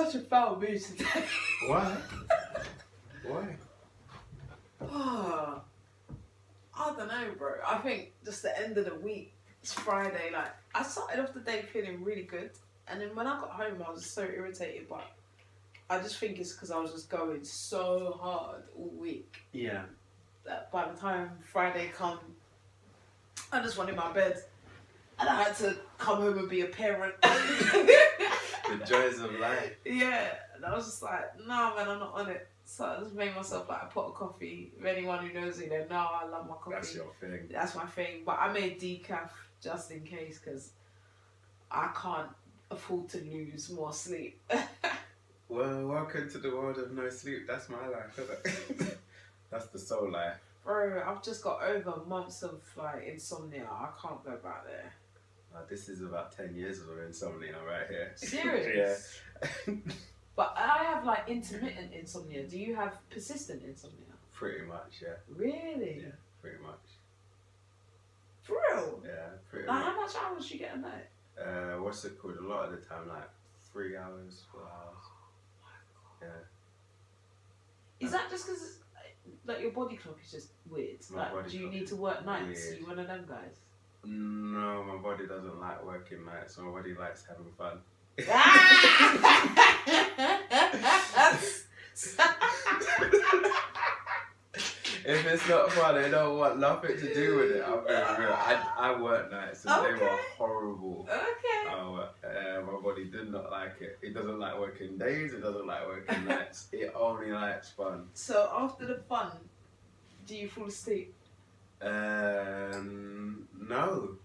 such a foul mood today. Why? Why? Oh, I don't know, bro. I think just the end of the week, it's Friday, like, I started off the day feeling really good. And then when I got home, I was so irritated, but I just think it's because I was just going so hard all week. Yeah. That by the time Friday come, I just wanted my bed. And I had to come home and be a parent. The joys of life. Yeah. And I was just like, no, man, I'm not on it. So I just made myself like a pot of coffee. If anyone who knows me, they know I love my coffee. That's your thing. That's my thing. But I made decaf just in case because I can't afford to lose more sleep. Well, welcome to the world of no sleep. That's my life, isn't it? That's the soul life. Bro, I've just got over months of like insomnia. I can't go back there. This is about 10 years of insomnia right here. Serious? Yeah. But I have like intermittent insomnia. Do you have persistent insomnia? Pretty much, yeah. Really? Yeah, pretty much. For real? Yeah, pretty Like, much. how much hours do you get a night? What's it called? A lot of the time, like 3 hours, 4 hours. Yeah. Is that just because like your body clock is just weird? My Like, body do you clock need is to work nights? weird. Are you one of them guys? No, my body doesn't like working nights. My body likes having fun. If it's not fun, I don't want nothing to do with it. I'm being real. I work nights and they were horrible. Okay. My body did not like it. It doesn't like working days. It doesn't like working nights. It only likes fun. So after the fun, do you fall asleep? No.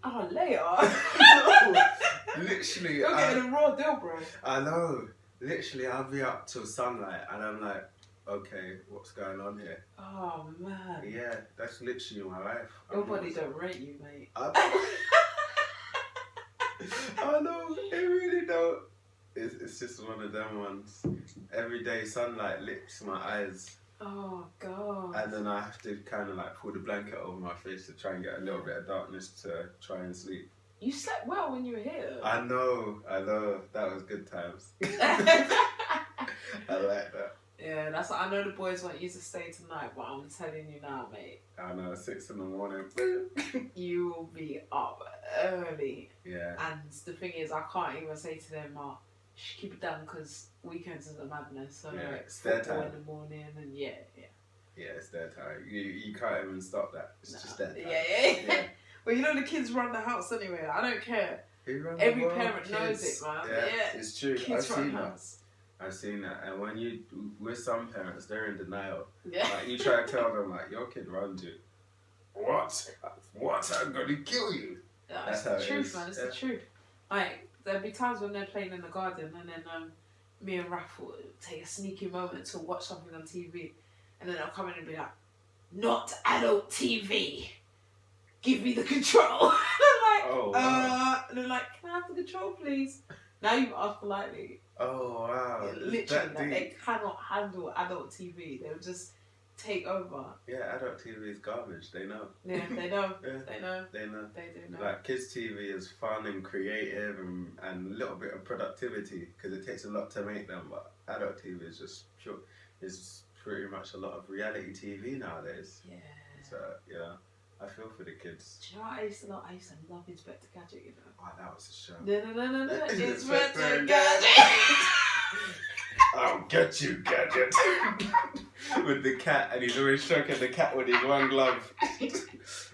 Oh, later. No. Literally. You're getting a raw deal, bro. I know. Literally, I'll be up till sunlight and I'm like, okay, what's going on here? Oh, man. Yeah, that's literally my life. Your body don't rate you, mate. I know, it really don't. It's just one of them ones. Every day sunlight lips my eyes. Oh, God. And then I have to kind of like pull the blanket over my face to try and get a little bit of darkness to try and sleep. You slept well when you were here. I know. That was good times. I like that. Yeah, that's what I know the boys want you to stay tonight, but I'm telling you now, mate. I know, 6 in the morning. You will be up early. Yeah. And the thing is, I can't even say to them, keep it down because weekends is a madness. So Yeah, like it's their football time. in the morning and yeah. Yeah, it's their time. You can't even stop that. It's just their time. Yeah. Well, you know the kids run the house anyway. I don't care. Every parent knows it, man. Yeah. It's true. Kids run the house. I've seen that. And when with some parents, they're in denial. Yeah. Like, you try to tell them, like, your kid runs you. What? I'm going to kill you. That's the truth, man. It's the truth. Like, there'll be times when they're playing in the garden and then me and Raph will take a sneaky moment to watch something on TV. And then they'll come in and be like, not adult TV. Give me the control. And I'm like, Oh, wow. And they're like, can I have the control, please? Now you've asked politely. Oh, wow. Literally, like, they cannot handle adult TV. They'll just take over. Yeah, adult TV is garbage. They know. Yeah, they know. Yeah. They know. They know. They do know. Like, kids' TV is fun and creative and a little bit of productivity because it takes a lot to make them. But adult TV is just pure. It's pretty much a lot of reality TV nowadays. Yeah. So, yeah. I feel for the kids. Do you know what I used to love? I used to love Inspector Gadget, you know. Oh, that was a show. No. Inspector Inspector Gadget. I'll get you, Gadget. With the cat, and he's always stroking the cat with his one glove.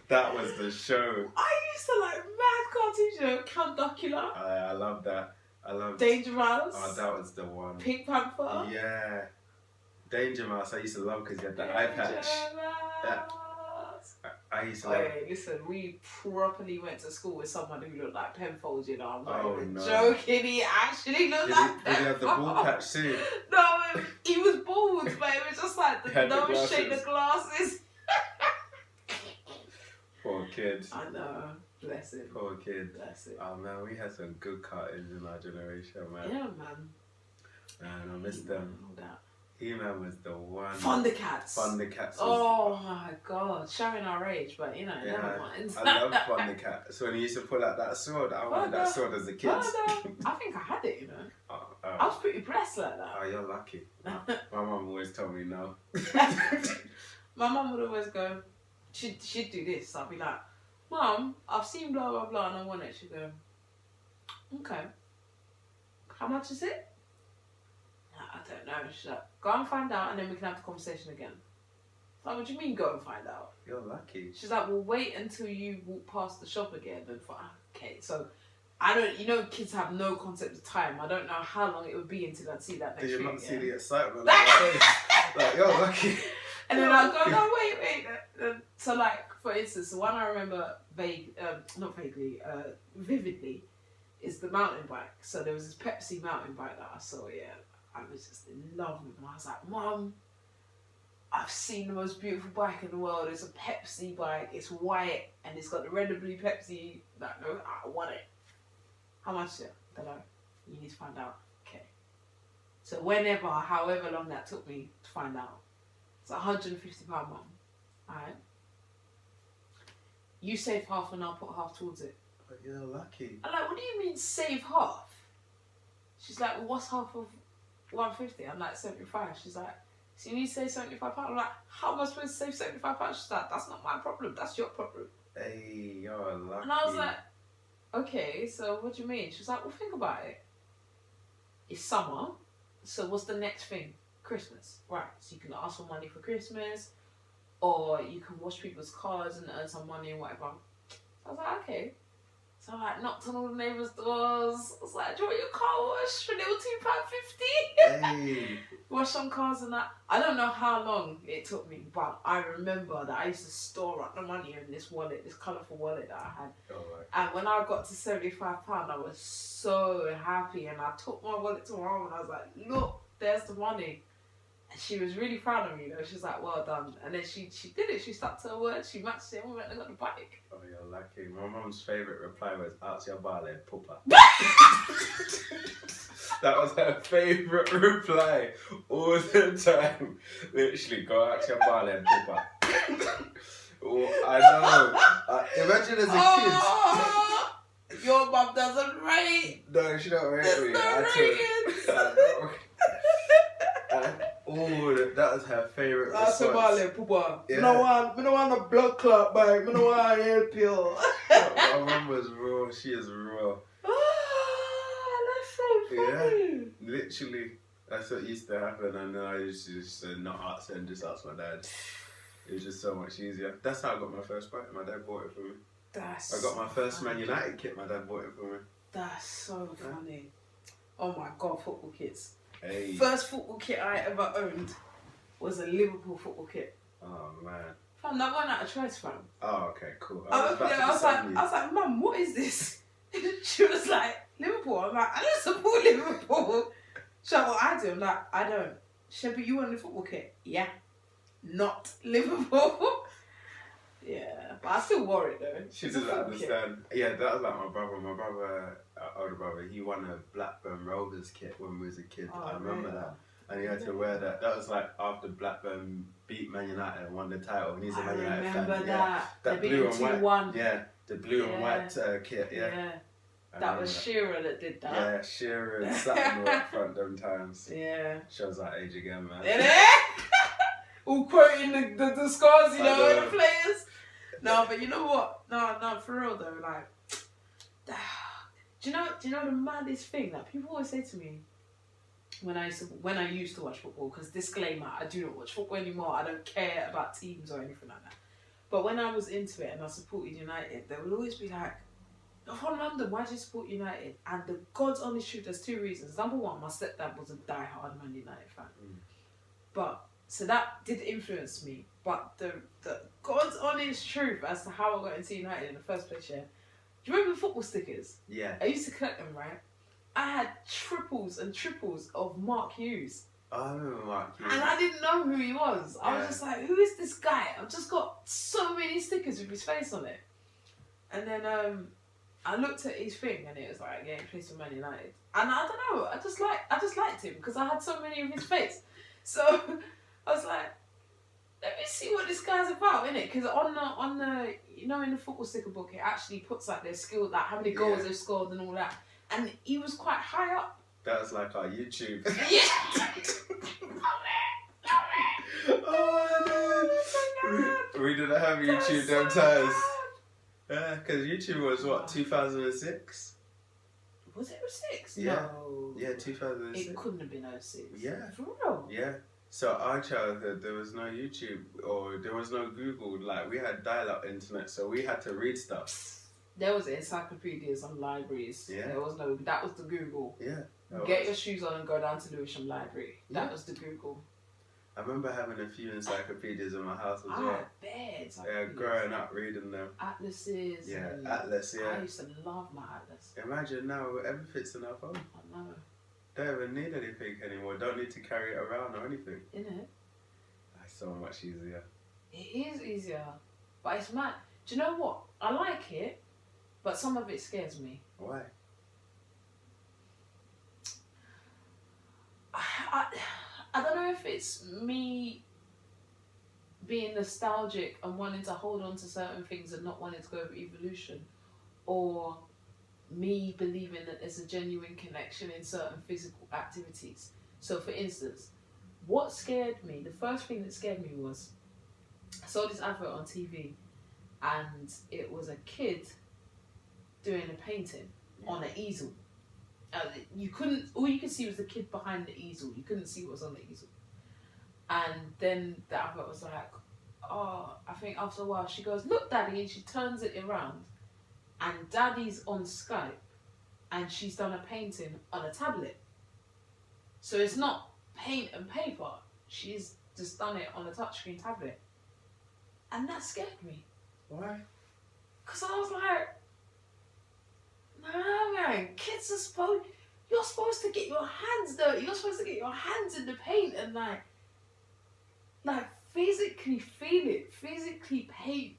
That was the show. I used to like mad cartoon show. Count Duckula. I love that. I love Danger Mouse. Oh, that was the one. Pink Panther. Yeah. Danger Mouse, I used to love because he had the eye patch. Yeah. I used to love. Hey, listen, we properly went to school with someone who looked like Penfold, you know. I'm not Oh, even no. joking. He actually looked like Did he have the ball Penfold. patch too? No, he was bald, but it was just like He the had the nose shape, the glasses. Poor kid. I know. Bless him. Poor kid. Bless him. Oh man, we had some good cartoons in our generation, man. Yeah, man. Man, I miss them. All that. He-Man was the one. Thundercats. Thundercats. Oh my god, showing our age, but you know, Yeah, never mind. I love Thundercats. So when he used to pull out that sword, I wanted that sword as a kid. I think I had it, you know. Oh, I was pretty blessed like that. Oh, you're lucky. My mum always told me no. My mum would always go, she'd do this. I'd be like, Mum, I've seen blah, blah, blah, and I want it. She'd go, okay. How much is it? I don't know. She's like, go and find out, and then we can have the conversation again. Like, what do you mean go and find out? You're lucky. She's like, well, wait until you walk past the shop again. And okay, so I don't, kids have no concept of time. I don't know how long it would be until I'd see that next thing. Did you not again. see the excitement? Like, you're lucky. And then I'll go, no, wait. So, like, for instance, the one I remember vividly, is the mountain bike. So there was this Pepsi mountain bike that I saw, I was just in love with them. I was like, Mum, I've seen the most beautiful bike in the world. It's a Pepsi bike. It's white and it's got the red and blue Pepsi. Like, no, I want it. How much is it? I don't know. You need to find out. Okay. So however long that took me to find out, it's £150, Mum. Alright. You save half and I'll put half towards it. But you're lucky. I'm like, what do you mean save half? She's like, well, what's half of 150? I'm like, 75. She's like, so you need to save £75. I'm like, how am I supposed to save £75? She's like, that's not my problem. That's your problem. Hey, you're lucky. And I was like, okay, so what do you mean? She was like, well, think about it. It's summer, so what's the next thing? Christmas. Right, so you can ask for money for Christmas, or you can wash people's cars and earn some money and whatever. So I was like, okay. So I like knocked on all the neighbours' doors. I was like, do you want your car washed for little £2.50? Hey. Wash some cars and that. I don't know how long it took me, but I remember that I used to store up the money in this wallet, this colourful wallet that I had. Oh, right. And when I got to £75, I was so happy. And I took my wallet to my mum and I was like, look, there's the money. And she was really proud of me, though. She was like, well done. And then she did it. She stuck to her word. She matched it and we went and got the bike. Oh, you're lucky. My mum's favourite reply was, out your bale, pooper. That was her favourite reply all the time. Literally, go out your bale and pooper. Oh, I know. Imagine as a kid. Your mum doesn't rate. No, she don't rate me. That was her favourite response. Yeah. I don't want a blood clot, babe. I don't want to help you. My mum was raw. She is raw. That's so funny. Yeah, literally. That's what used to happen, and then I used to just not ask and just ask my dad. It was just so much easier. That's how I got my first bike. My dad bought it for me. I got my first Man United kit. My dad bought it for me. That's so funny. Oh my God, football kits. Hey. First football kit I ever owned was a Liverpool football kit. Oh man. Fam, that one at a choice, fam. Oh, okay, cool. I was like, Mum, what is this? She was like, Liverpool. I'm like, I don't support Liverpool. She's like, well, I do. I'm like, I don't. She said, but you want the football kit? Yeah. Not Liverpool. Yeah, but I still wore it though. She doesn't understand. Yeah, that was like my brother. My brother, older brother, he won a Blackburn Rovers kit when we was a kid. I remember that. And he had to wear that. That was like after Blackburn beat Man United and won the title. And he's a Man United fan. I remember that. Yeah. That blue and white. 2-1. Yeah, the blue and white kit. Yeah. That was Shearer that did that. Yeah, Shearer and Sutton were up front them times. Yeah. Shows that age again, man. All quoting the scores, you know, the players. No, but you know what? No, for real though, like, do you know the maddest thing that people always say to me when I used to watch football? Because disclaimer, I do not watch football anymore. I don't care about teams or anything like that. But when I was into it and I supported United, they would always be like, "Oh, from London, why do you support United?" And the God's honest truth, there's two reasons. Number one, my stepdad was a die-hard Man United fan, but so that did influence me. But the God's honest truth as to how I got into United in the first place, yeah. Do you remember the football stickers? Yeah. I used to collect them, right? I had triples and triples of Mark Hughes. I remember Mark Hughes. And I didn't know who he was. I was just like, who is this guy? I've just got so many stickers with his face on it. And then I looked at his thing and it was like, yeah, he plays for Man United. And I don't know, I just liked him because I had so many of his face. So I was like, let me see what this guy's about, innit? Because on the you know, in the football sticker book, it actually puts like their skill, like how many goals they've scored and all that. And he was quite high up That was like our YouTube. We didn't have YouTube them times. Yeah, because YouTube was what, 2006? Was it 06? Yeah. No. Yeah, 2006. It couldn't have been 06. Yeah. For real? Yeah. So our childhood, there was no YouTube or there was no Google. Like, we had dial-up internet, so we had to read stuff. There was encyclopedias and libraries. Yeah. There was no. That was the Google. Yeah. Get your shoes on and go down to Lewisham Library. That was the Google. I remember having a few encyclopedias in my house as well. I bet. Yeah, growing up reading them. Atlases. Yeah, Atlas, yeah. I used to love my Atlas. Imagine now everything's in our phone. I know. Don't even need anything anymore. Don't need to carry it around or anything. Innit? That's so much easier. It is easier. But it's mad. Do you know what? I like it, but some of it scares me. Why? I don't know if it's me being nostalgic and wanting to hold on to certain things and not wanting to go with evolution, or me believing that there's a genuine connection in certain physical activities. So for instance, what scared me, the first thing that scared me was, I saw this advert on TV and it was a kid doing a painting on an easel. All you could see was the kid behind the easel. You couldn't see what was on the easel. And then the advert was like, oh, I think after a while she goes, look, Daddy, and she turns it around and Daddy's on Skype and she's done a painting on a tablet. So it's not paint and paper. She's just done it on a touchscreen tablet. And that scared me. Why? Because I was like, nah, man, kids are you're supposed to get your hands dirty. You're supposed to get your hands in the paint and like physically feel it, physically paint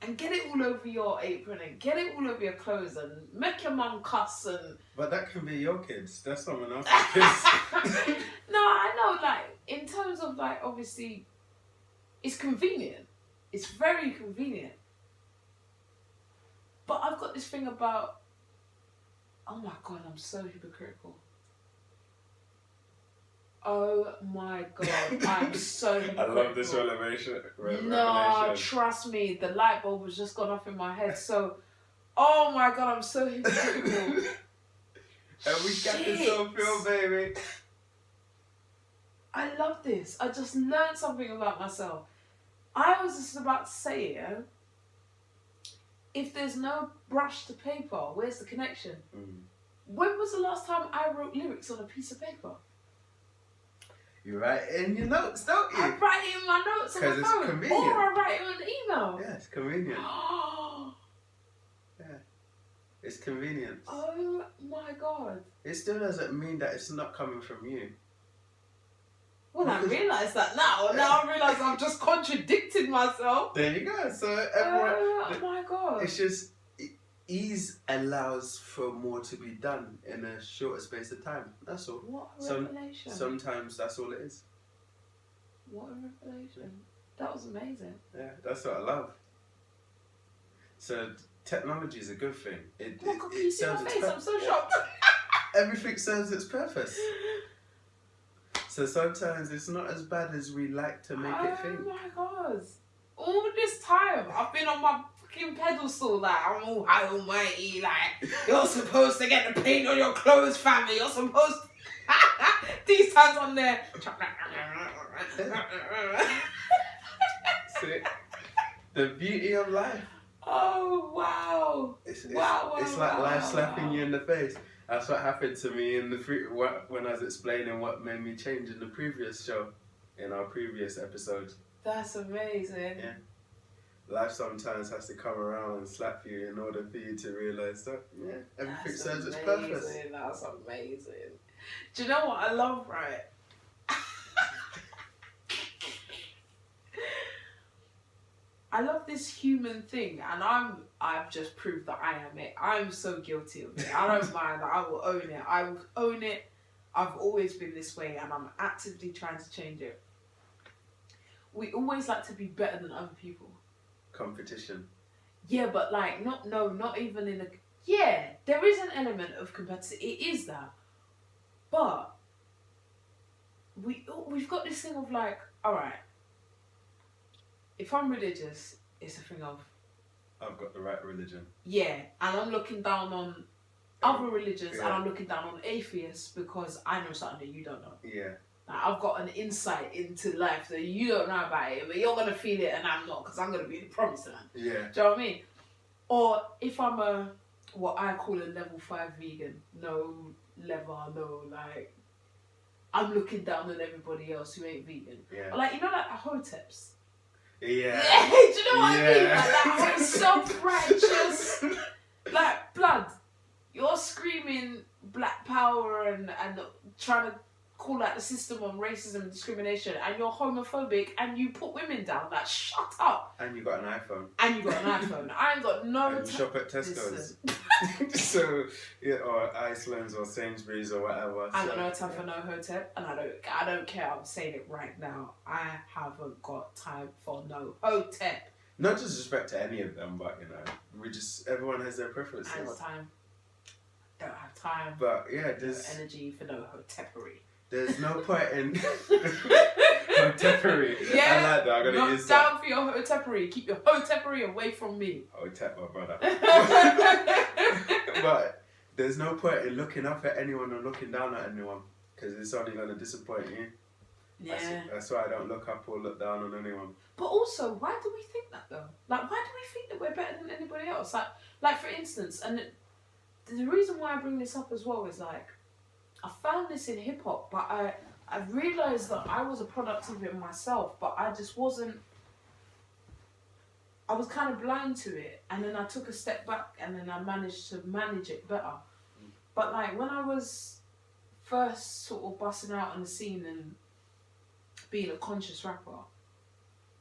and get it all over your apron and get it all over your clothes and make your mum cuss and... But that can be your kids. That's someone else's kids. No, I know, like, in terms of, like, obviously, it's convenient. It's very convenient. But I've got this thing about... Oh my God, I'm so hypocritical. Oh my God, I'm so hypocritical. I love this revelation. No, trust me, the light bulb has just gone off in my head. So, oh my God, I'm so hypocritical. And we got this soulful, baby. I love this. I just learned something about myself. I was just about to say, yeah, if there's no brush to paper, where's the connection? When was the last time I wrote lyrics on a piece of paper? You write it in your notes, don't you? I write it in my notes on my phone. Because it's convenient. Or I write it on email. Yeah, it's convenient. Yeah, it's convenient. Oh my God. It still doesn't mean that it's not coming from you. Well, I realise that now. Now I realise I've just contradicted myself. There you go. So everyone... Oh my God. It's just... Ease allows for more to be done in a shorter space of time. That's all. What a revelation. Sometimes that's all it is. What a revelation. That was amazing. Yeah, that's what I love. So technology is a good thing. It serves its purpose. I'm so shocked. Everything serves its purpose. So sometimes it's not as bad as we like to make it think. Oh my God. All this time I've been on my fucking pedestal, like I'm all high almighty, like you're supposed to get the paint on your clothes, family. You're supposed to... These times on there. See, the beauty of life. Oh wow. It's like life slapping you in the face. That's what happened to me in when I was explaining what made me change in the previous show, in our previous episode. That's amazing. Yeah. Life sometimes has to come around and slap you in order for you to realise that, yeah, everything serves its purpose. That's amazing. Do you know what I love, right? I love this human thing, and I've just proved that I am it. I'm so guilty of it. I don't mind. I will own it. I will own it. I've always been this way, and I'm actively trying to change it. We always like to be better than other people. Competition. Yeah, but like, not even in a... Yeah, there is an element of competition. It is that. But we've got this thing of like, all right, if I'm religious, it's a thing of I've got the right religion. Yeah, and I'm looking down on other religions, and I'm looking down on atheists because I know something that you don't know. Yeah. Like, I've got an insight into life that you don't know about it, but you're gonna feel it, and I'm not, because I'm gonna be in the promised land. Yeah. Do you know what I mean? Or if I'm what I call a level 5 vegan, no leather, no like, I'm looking down on everybody else who ain't vegan. Yeah. Like, you know, like hoteps. Yeah. Do you know what I mean? Like that whole self-righteous, like, blood. You're screaming black power and trying to call out the system on racism and discrimination, and you're homophobic and you put women down. Like, shut up. And you got an iPhone. And you got an iPhone. I ain't got no. And you shop at Tesco's. So yeah, or Iceland's or Sainsbury's or whatever. I got no time for no hotep, and I don't care. I'm saying it right now. I haven't got time for no hotep. Not disrespect to any of them, but you know, everyone has their preferences. I ain't got time. Don't have time. But yeah, there's no energy for no hotepery. There's no point in hotepery. Yeah, I like that. I'm gonna use down for your hotepery. Keep your hotepery away from me. Hotep, my brother. But there's no point in looking up at anyone or looking down at anyone, because it's only gonna disappoint you. Yeah. That's why I don't look up or look down on anyone. But also, why do we think that though? Like, why do we think that we're better than anybody else? Like for instance, and the reason why I bring this up as well is like, I found this in hip hop, but I realised that I was a product of it myself, but I just wasn't. I was kind of blind to it, and then I took a step back, and then I managed to manage it better. But like when I was first sort of busting out on the scene and being a conscious rapper,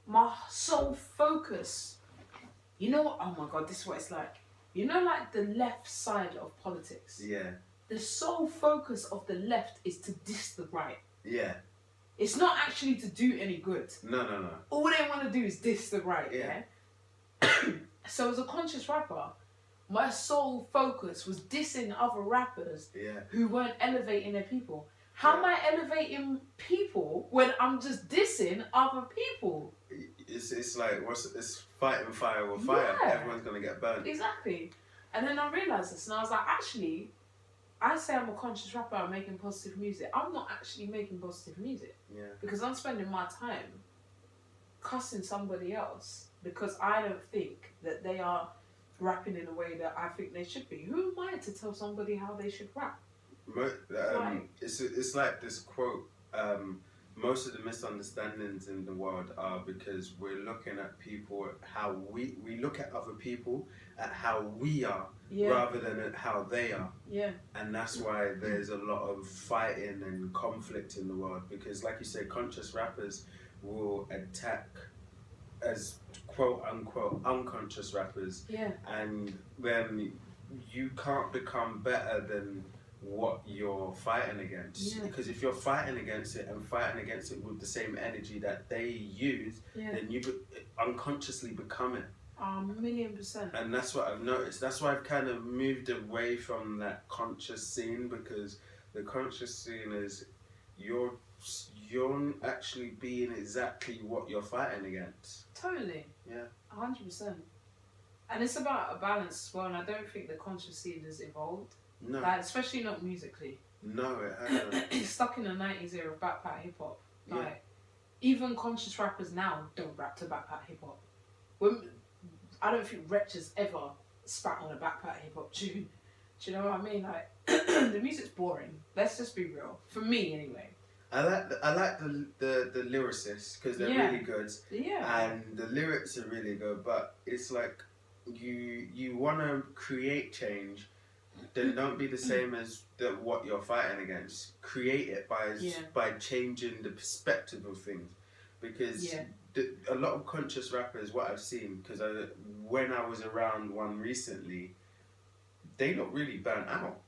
my sole focus, you know what? Oh my God, this is what it's like. You know, like the left side of politics. Yeah. The sole focus of the left is to diss the right. Yeah. It's not actually to do any good. No. All they want to do is diss the right, Yeah. So as a conscious rapper, my sole focus was dissing other rappers who weren't elevating their people. How am I elevating people when I'm just dissing other people? It's like, it's fighting fire with fire. Yeah. Everyone's going to get burned. Exactly. And then I realised this, and I was like, actually, I say I'm a conscious rapper, I'm making positive music. I'm not actually making positive music. Yeah. Because I'm spending my time cussing somebody else because I don't think that they are rapping in a way that I think they should be. Who am I to tell somebody how they should rap? It's like this quote, most of the misunderstandings in the world are because we're looking at people, how we look at other people at how we are rather than at how they are. Yeah. And that's why there's a lot of fighting and conflict in the world, because like you say, conscious rappers will attack as quote unquote unconscious rappers. Yeah. And then you can't become better than what you're fighting against. Yeah. Because if you're fighting against it and fighting against it with the same energy that they use, then you unconsciously become it. 1,000,000%. And that's what I've noticed. That's why I've kind of moved away from that conscious scene, because the conscious scene is you're actually being exactly what you're fighting against. Totally. Yeah. 100%. And it's about a balance as well, and I don't think the conscious scene has evolved. No. Like, especially not musically. No, it hasn't. It's stuck in the 90s era of backpack hip hop. Like, even conscious rappers now don't rap to backpack hip hop. I don't think Wretch has ever spat on a backpack hip hop tune. Do you know what I mean? Like, the music's boring. Let's just be real. For me, anyway. I like the lyricists, because they're really good. Yeah. And the lyrics are really good, but it's like you want to create change, then don't be the same as what you're fighting against. Create it by changing the perspective of things, because a lot of conscious rappers, what I've seen, because when I was around one recently, they look really burnt out.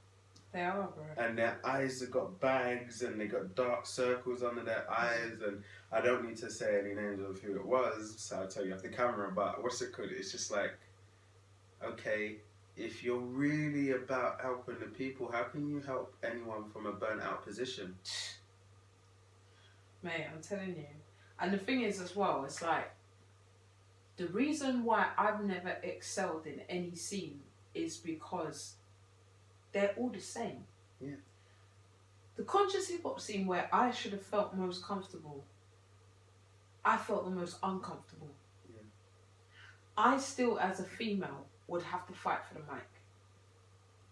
They are, bro. And their eyes have got bags, and they got dark circles under their eyes, and I don't need to say any names of who it was, so I'll tell you off the camera, but what's it called? It's just like, okay, if you're really about helping the people, how can you help anyone from a burnt out position? Mate, I'm telling you. And the thing is as well, it's like, the reason why I've never excelled in any scene is because they're all the same. Yeah. The conscious hip hop scene where I should have felt most comfortable, I felt the most uncomfortable. Yeah. I still, as a female, would have to fight for the mic.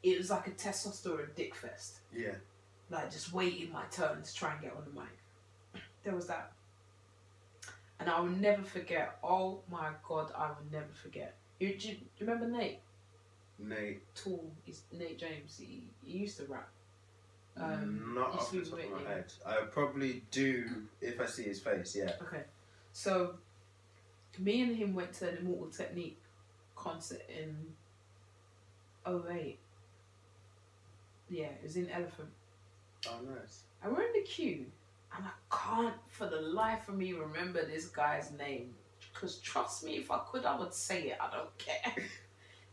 It was like a testosterone dick fest. Yeah. Like just waiting my turn to try and get on the mic. There was that. And I will never forget. Oh my God, I will never forget. Do you remember Nate? Nate. Tall. He's Nate James. He used to rap. Not off the top of my head. I probably do if I see his face, yeah. Okay. So, me and him went to an Immortal Technique concert in 2008. Yeah, it was in Elephant. Oh, nice. And we're in the queue. And I can't for the life of me remember this guy's name. Because trust me, if I could, I would say it. I don't care.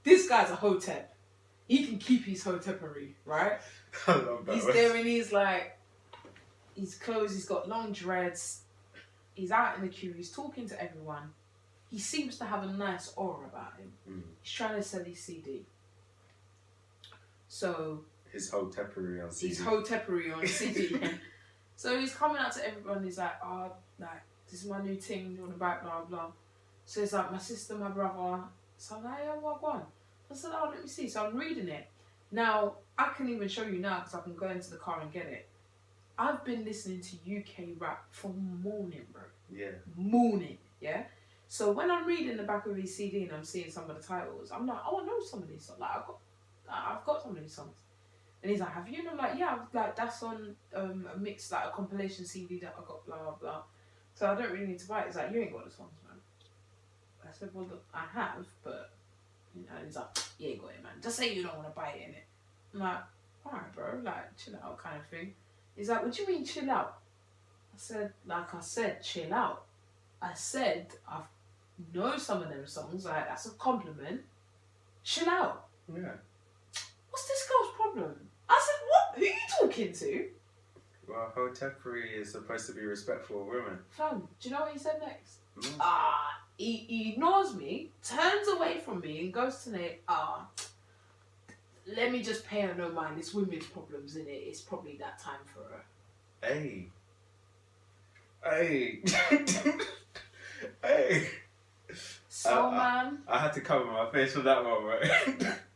This guy's a hotep. He can keep his hotepery, right? I love that. He's there and he's like, he's clothes, he's got long dreads. He's out in the queue, he's talking to everyone. He seems to have a nice aura about him. Mm. He's trying to sell his CD. So... his hotepery on CD. His hotepery on CD. So he's coming out to everyone, he's like, oh, like, this is my new thing, you want to buy it, blah, blah. So it's like, my sister, my brother. So I'm like, yeah, what, go on? I said, oh, let me see. So I'm reading it. Now, I can even show you now because I can go into the car and get it. I've been listening to UK rap from morning, bro. Yeah. Morning, yeah? So when I'm reading the back of his CD and I'm seeing some of the titles, I'm like, oh, I know some of these songs. Like, I've got some of these songs. And he's like, have you? And I'm like, yeah, like, that's on a mix, like a compilation CD that I got, blah, blah, blah. So I don't really need to buy it. He's like, you ain't got the songs, man. I said, well, look, I have, but, you know, he's like, you ain't got it, man. Just say you don't want to buy it, innit? I'm like, alright, bro, like, chill out kind of thing. He's like, what do you mean chill out? I said, chill out. I said, I know some of them songs, like, that's a compliment. Chill out. Yeah. What's this girl's problem? I said, what? Who are you talking to? Well, hotepery is supposed to be respectful of women. Fam, do you know what he said next? Mm. He ignores me, turns away from me and goes to Nate, let me just pay her no mind. It's women's problems, innit? It's probably that time for her. Hey. Hey. Hey. So, man. I had to cover my face for that one, right?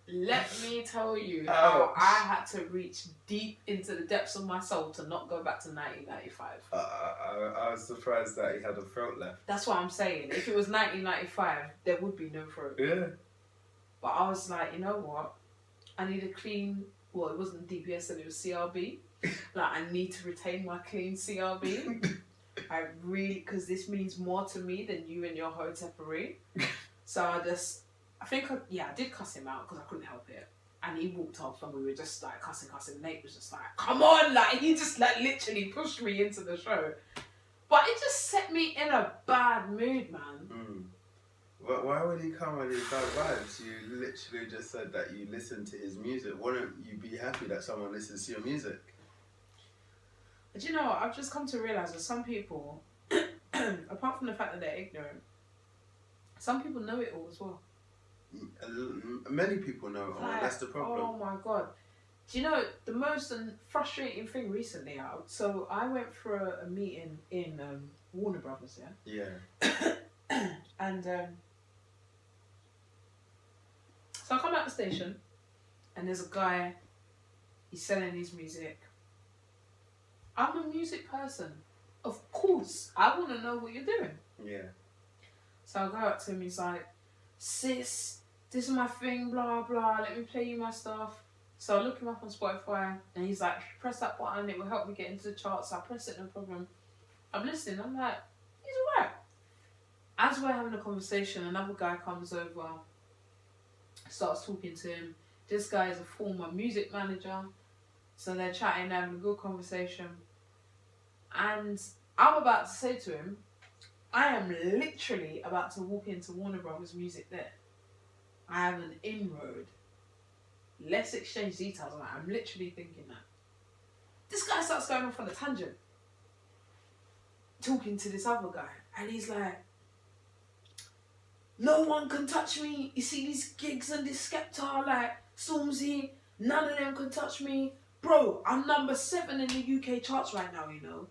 Let me tell you how I had to reach deep into the depths of my soul to not go back to 1995. I was surprised that he had a throat left. That's what I'm saying. If it was 1995, there would be no throat. Yeah. But I was like, you know what? I need a clean... Well, it wasn't DPS, and it was CRB. Like, I need to retain my clean CRB. I really... Because this means more to me than you and your hotepery. So I did cuss him out because I couldn't help it. And he walked off and we were just like cussing. Nate was just like, come on, like, he just like literally pushed me into the show. But it just set me in a bad mood, man. Mm. But why would he come with these bad vibes? You literally just said that you listen to his music. Wouldn't you be happy that someone listens to your music? But you know what? I've just come to realise that some people, apart from the fact that they're ignorant, some people know it all as well. Many people know it all. Like, That's the problem. Oh my God. Do you know the most frustrating thing recently? So I went for a meeting in Warner Brothers, Yeah. And so I come out the station and there's a guy, he's selling his music. I'm a music person. Of course, I want to know what you're doing. Yeah. So I go up to him, he's like, sis, this is my thing, blah, blah, let me play you my stuff. So I look him up on Spotify and he's like, press that button, it will help me get into the charts. So I press it, no problem. I'm listening, I'm like, he's alright. As we're having a conversation, another guy comes over, starts talking to him. This guy is a former music manager. So they're chatting, having a good conversation. And I'm about to say to him, I am literally about to walk into Warner Brothers Music there. I have an inroad let's exchange details. Like, I'm literally thinking that. This guy starts going off on a tangent, talking to this other guy, and he's like, no one can touch me. You see these gigs and this Skepta, like Stormzy, none of them can touch me. Bro, I'm number 7 in the UK charts right now, you know.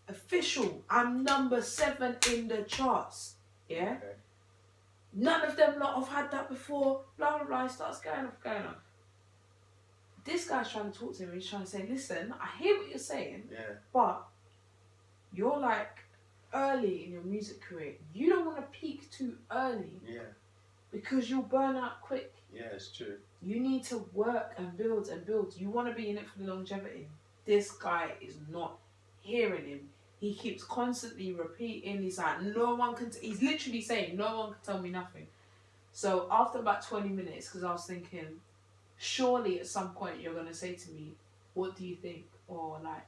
Official, I'm number 7 in the charts. Yeah? Okay. None of them lot have had that before. Blah, blah, blah. He starts going off. This guy's trying to talk to him. He's trying to say, listen, I hear what you're saying, but you're like early in your music career. You don't want to peak too early. Yeah. Because you'll burn out quick. Yeah, it's true. You need to work and build and build. You want to be in it for the longevity. This guy is not hearing him. He keeps constantly repeating. He's like, no one can... He's literally saying, no one can tell me nothing. So after about 20 minutes, because I was thinking, surely at some point you're going to say to me, what do you think? Or like,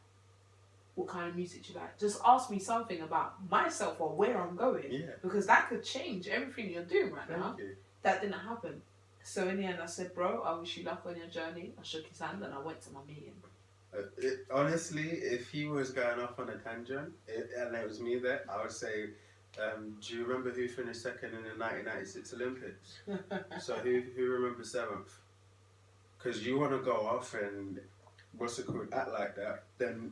what kind of music do you like? Just ask me something about myself or where I'm going. Yeah. Because that could change everything you're doing right now. Thank you. That didn't happen. So in the end I said, bro, I wish you luck on your journey. I shook his hand and I went to my meeting. Honestly, if he was going off on a tangent and it was me there, I would say, do you remember who finished second in the 1996 Olympics? So who remembers 7th? Because you want to go off and act like that, then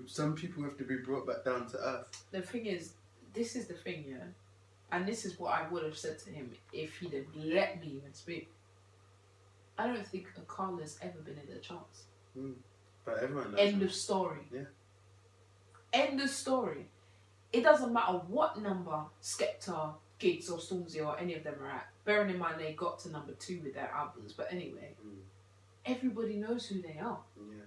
some people have to be brought back down to earth. The thing is, this is the thing, yeah, and this is what I would have said to him if he'd have let me even speak. I don't think a Carla's ever been in the charts. But everyone knows. End of story. Yeah. End of story. It doesn't matter what number Skepta, Gigs or Stormzy or any of them are at. Bearing in mind they got to number 2 with their albums, but anyway, everybody knows who they are. Yeah.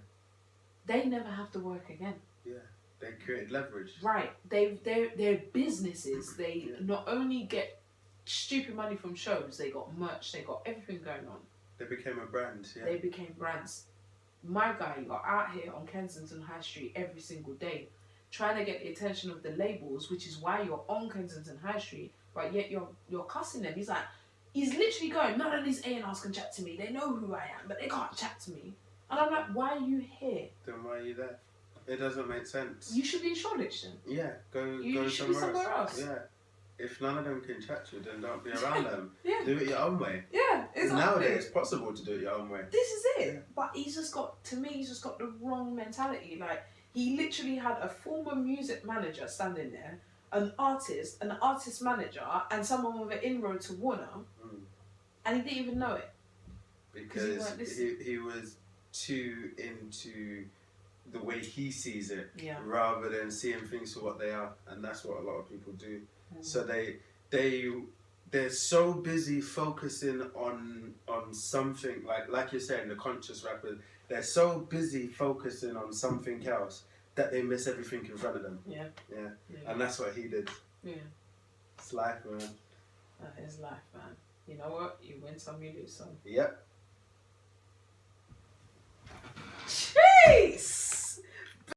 They never have to work again. Yeah. They created leverage. Right. They're businesses. They not only get stupid money from shows, they got merch, they got everything going on. They became a brand, yeah. They became brands. My guy, you're out here on Kensington High Street every single day, trying to get the attention of the labels, which is why you're on Kensington High Street, but yet you're cussing them. He's literally going, none of these A&Rs can chat to me. They know who I am, but they can't chat to me. And I'm like, why are you here? Then why are you there? It doesn't make sense. You should be in Shoreditch then. Yeah, go somewhere else. Yeah. If none of them can chat to you, then don't be around them. Yeah. Do it your own way. Yeah, exactly. Nowadays, it's possible to do it your own way. This is it. Yeah. But he's just got the wrong mentality. Like, he literally had a former music manager standing there, an artist manager, and someone with an inroad to Warner, and he didn't even know it. Because he was too into the way he sees it, rather than seeing things for what they are, and that's what a lot of people do. So they're so busy focusing on something, like you're saying, the conscious rappers. They're so busy focusing on something else that they miss everything in front of them. Yeah. And that's what he did. Yeah. It's life, man. That is life, man. You know what? You win some, you lose some. Yep.